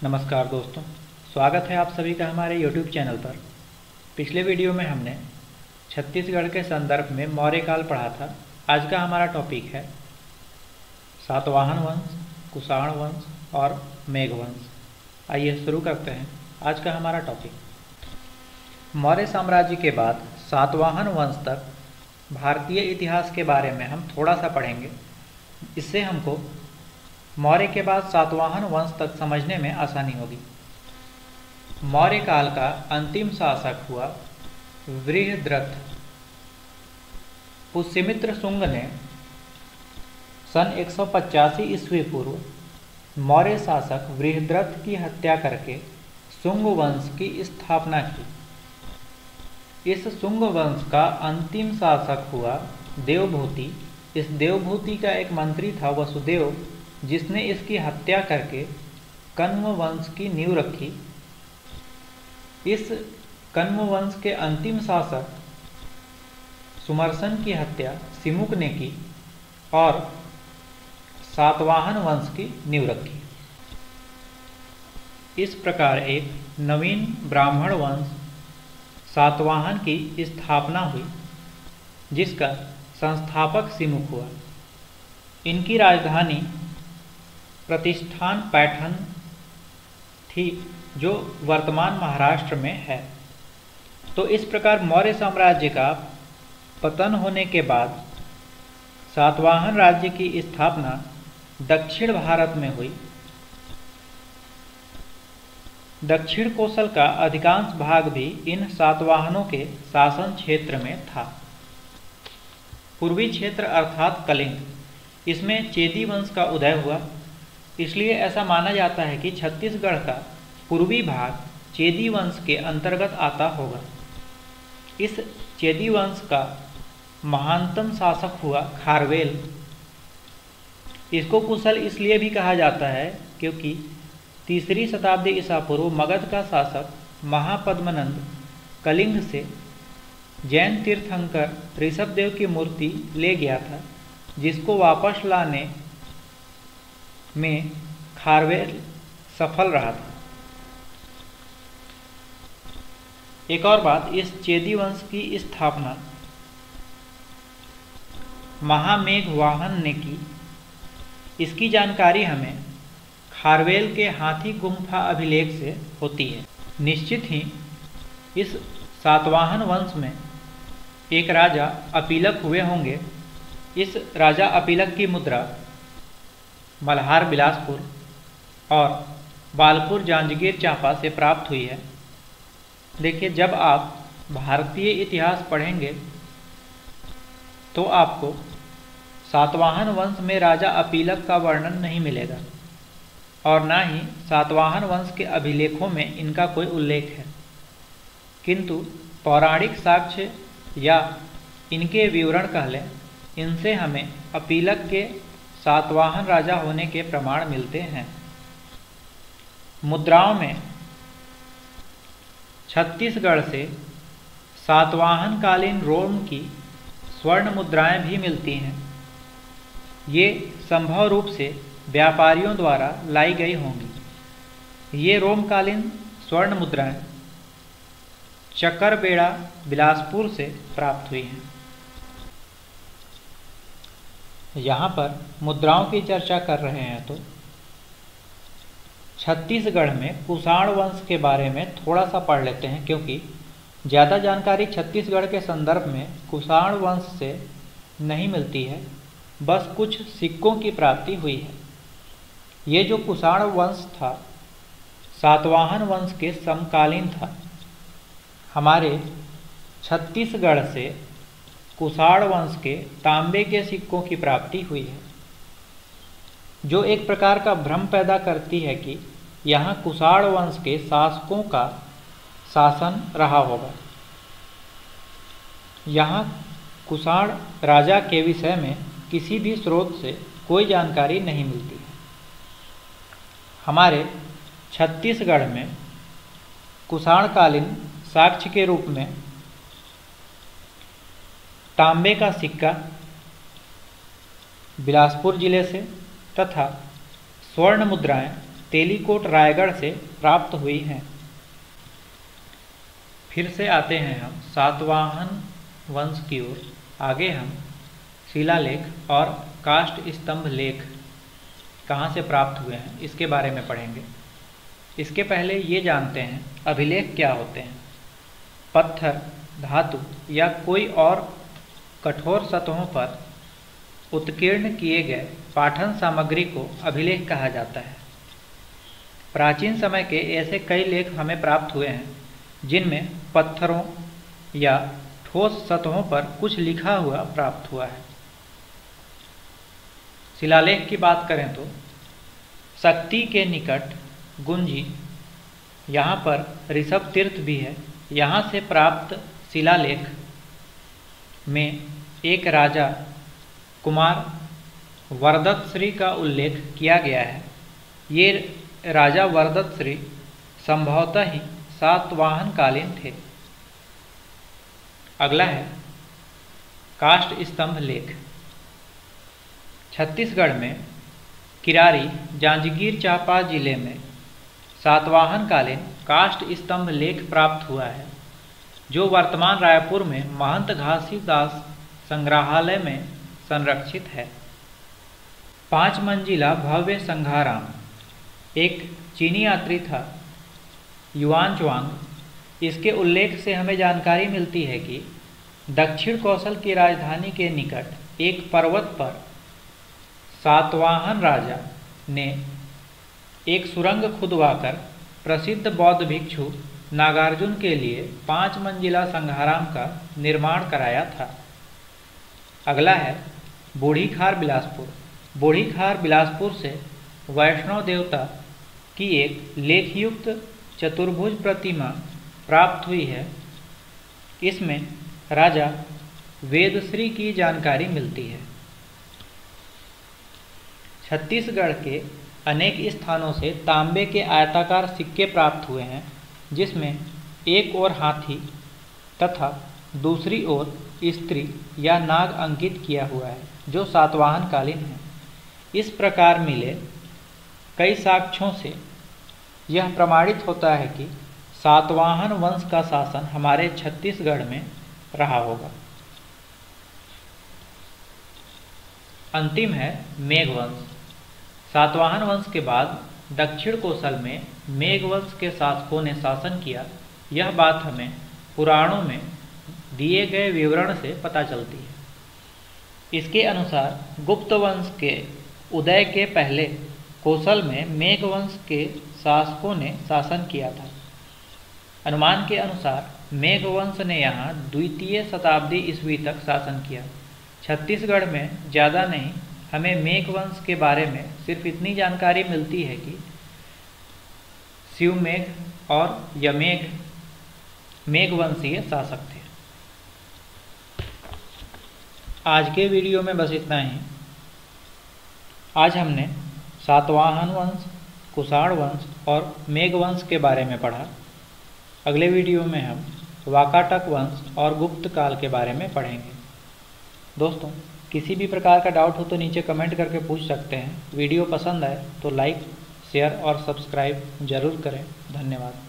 नमस्कार दोस्तों, स्वागत है आप सभी का हमारे YouTube चैनल पर। पिछले वीडियो में हमने छत्तीसगढ़ के संदर्भ में मौर्य काल पढ़ा था। आज का हमारा टॉपिक है सातवाहन वंश, कुषाण वंश और मेघ वंश। आइए शुरू करते हैं आज का हमारा टॉपिक। मौर्य साम्राज्य के बाद सातवाहन वंश तक भारतीय इतिहास के बारे में हम थोड़ा सा पढ़ेंगे। इससे हमको मौर्य के बाद सातवाहन वंश तक समझने में आसानी होगी। मौर्य काल का अंतिम शासक हुआ बृहद्रथ। पुष्यमित्र शुंग ने सन 185 ईस्वी पूर्व मौर्य शासक बृहद्रथ की हत्या करके शुंग वंश की स्थापना की। इस शुंग वंश का अंतिम शासक हुआ देवभूति। इस देवभूति का एक मंत्री था वसुदेव, जिसने इसकी हत्या करके कण्व वंश की नींव रखी। इस कण्व वंश के अंतिम शासक सुमर्सन की हत्या सिमुक ने की और सातवाहन वंश की नींव रखी। इस प्रकार एक नवीन ब्राह्मण वंश सातवाहन की स्थापना हुई, जिसका संस्थापक सिमुक हुआ। इनकी राजधानी प्रतिष्ठान पैठण थी, जो वर्तमान महाराष्ट्र में है। तो इस प्रकार मौर्य साम्राज्य का पतन होने के बाद सातवाहन राज्य की स्थापना दक्षिण भारत में हुई। दक्षिण कोसल का अधिकांश भाग भी इन सातवाहनों के शासन क्षेत्र में था। पूर्वी क्षेत्र अर्थात कलिंग, इसमें चेदी वंश का उदय हुआ। इसलिए ऐसा माना जाता है कि छत्तीसगढ़ का पूर्वी भाग चेदी वंश के अंतर्गत आता होगा। इस चेदी वंश का महानतम शासक हुआ खारवेल। इसको कुशल इसलिए भी कहा जाता है क्योंकि 3री शताब्दी ईसा पूर्व मगध का शासक महापद्मनंद कलिंग से जैन तीर्थंकर ऋषभदेव की मूर्ति ले गया था, जिसको वापस लाने में खारवेल सफल रहा था। एक और बात, इस चेदी वंश की स्थापना महामेघवाहन ने की। इसकी जानकारी हमें खारवेल के हाथी गुम्फा अभिलेख से होती है। निश्चित ही इस सातवाहन वंश में एक राजा अपीलक हुए होंगे। इस राजा अपीलक की मुद्रा मल्हार बिलासपुर और बालपुर जांजगीर चांपा से प्राप्त हुई है। देखिए, जब आप भारतीय इतिहास पढ़ेंगे तो आपको सातवाहन वंश में राजा अपीलक का वर्णन नहीं मिलेगा और ना ही सातवाहन वंश के अभिलेखों में इनका कोई उल्लेख है। किंतु पौराणिक साक्ष्य या इनके विवरण कह लें, इनसे हमें अपीलक के सातवाहन राजा होने के प्रमाण मिलते हैं। मुद्राओं में छत्तीसगढ़ से सातवाहन कालीन रोम की स्वर्ण मुद्राएं भी मिलती हैं। ये संभव रूप से व्यापारियों द्वारा लाई गई होंगी। ये रोमकालीन स्वर्ण मुद्राएं चकरबेड़ा बिलासपुर से प्राप्त हुई हैं। यहाँ पर मुद्राओं की चर्चा कर रहे हैं तो छत्तीसगढ़ में कुषाण वंश के बारे में थोड़ा सा पढ़ लेते हैं, क्योंकि ज़्यादा जानकारी छत्तीसगढ़ के संदर्भ में कुषाण वंश से नहीं मिलती है। बस कुछ सिक्कों की प्राप्ति हुई है। ये जो कुषाण वंश था सातवाहन वंश के समकालीन था। हमारे छत्तीसगढ़ से कुषाण वंश के तांबे के सिक्कों की प्राप्ति हुई है, जो एक प्रकार का भ्रम पैदा करती है कि यहाँ कुषाण वंश के शासकों का शासन रहा होगा। यहाँ कुषाण राजा के विषय में किसी भी स्रोत से कोई जानकारी नहीं मिलती है। हमारे छत्तीसगढ़ में कुषाणकालीन साक्ष्य के रूप में तांबे का सिक्का बिलासपुर जिले से तथा स्वर्ण मुद्राएं तेलीकोट रायगढ़ से प्राप्त हुई हैं। फिर से आते हैं हम सातवाहन वंश की ओर। आगे हम शिलालेख और काष्ठ स्तंभ लेख कहाँ से प्राप्त हुए हैं इसके बारे में पढ़ेंगे। इसके पहले ये जानते हैं अभिलेख क्या होते हैं। पत्थर, धातु या कोई और कठोर सतहों पर उत्कीर्ण किए गए पाठन सामग्री को अभिलेख कहा जाता है। प्राचीन समय के ऐसे कई लेख हमें प्राप्त हुए हैं जिनमें पत्थरों या ठोस सतहों पर कुछ लिखा हुआ प्राप्त हुआ है। शिलालेख की बात करें तो शक्ति के निकट गुंजी, यहाँ पर ऋषभ तीर्थ भी है, यहाँ से प्राप्त शिलालेख में एक राजा कुमार वरदत्तश्री का उल्लेख किया गया है। ये राजा वरदत्तश्री संभवतः ही सातवाहन कालीन थे। अगला है काष्ठ स्तंभ लेख। छत्तीसगढ़ में किरारी जांजगीर चांपा जिले में सातवाहन कालीन काष्ठ स्तंभ लेख प्राप्त हुआ है, जो वर्तमान रायपुर में महंत घासीदास संग्रहालय में संरक्षित है। 5 मंजिला भव्य संघाराम। एक चीनी यात्री था युआन च्वांग। इसके उल्लेख से हमें जानकारी मिलती है कि दक्षिण कौशल की राजधानी के निकट एक पर्वत पर सातवाहन राजा ने एक सुरंग खुदवाकर प्रसिद्ध बौद्ध भिक्षु नागार्जुन के लिए 5 मंजिला संघाराम का निर्माण कराया था। अगला है बूढ़ी खार बिलासपुर। बूढ़ी खार बिलासपुर से वैष्णव देवता की एक लेखयुक्त चतुर्भुज प्रतिमा प्राप्त हुई है। इसमें राजा वेदश्री की जानकारी मिलती है। छत्तीसगढ़ के अनेक स्थानों से तांबे के आयताकार सिक्के प्राप्त हुए हैं, जिसमें एक ओर हाथी तथा दूसरी ओर स्त्री या नाग अंकित किया हुआ है, जो सातवाहन कालीन है। इस प्रकार मिले कई साक्ष्यों से यह प्रमाणित होता है कि सातवाहन वंश का शासन हमारे छत्तीसगढ़ में रहा होगा। अंतिम है मेघवंश। सातवाहन वंश के बाद दक्षिण कौशल में मेघवंश के शासकों ने शासन किया। यह बात हमें पुराणों में दिए गए विवरण से पता चलती है। इसके अनुसार गुप्त वंश के उदय के पहले कौशल में मेघवंश के शासकों ने शासन किया था। अनुमान के अनुसार मेघवंश ने यहाँ 2वीं शताब्दी ईस्वी तक शासन किया। छत्तीसगढ़ में ज़्यादा नहीं, हमें मेघवंश के बारे में सिर्फ इतनी जानकारी मिलती है कि शिवमेघ और यमेघ मेघवंशीय शासक थे। आज के वीडियो में बस इतना ही। आज हमने सातवाहन वंश, कुषाण वंश और मेघवंश के बारे में पढ़ा। अगले वीडियो में हम वाकाटक वंश और गुप्त काल के बारे में पढ़ेंगे। दोस्तों, किसी भी प्रकार का डाउट हो तो नीचे कमेंट करके पूछ सकते हैं। वीडियो पसंद आए तो लाइक, शेयर और सब्सक्राइब जरूर करें। धन्यवाद।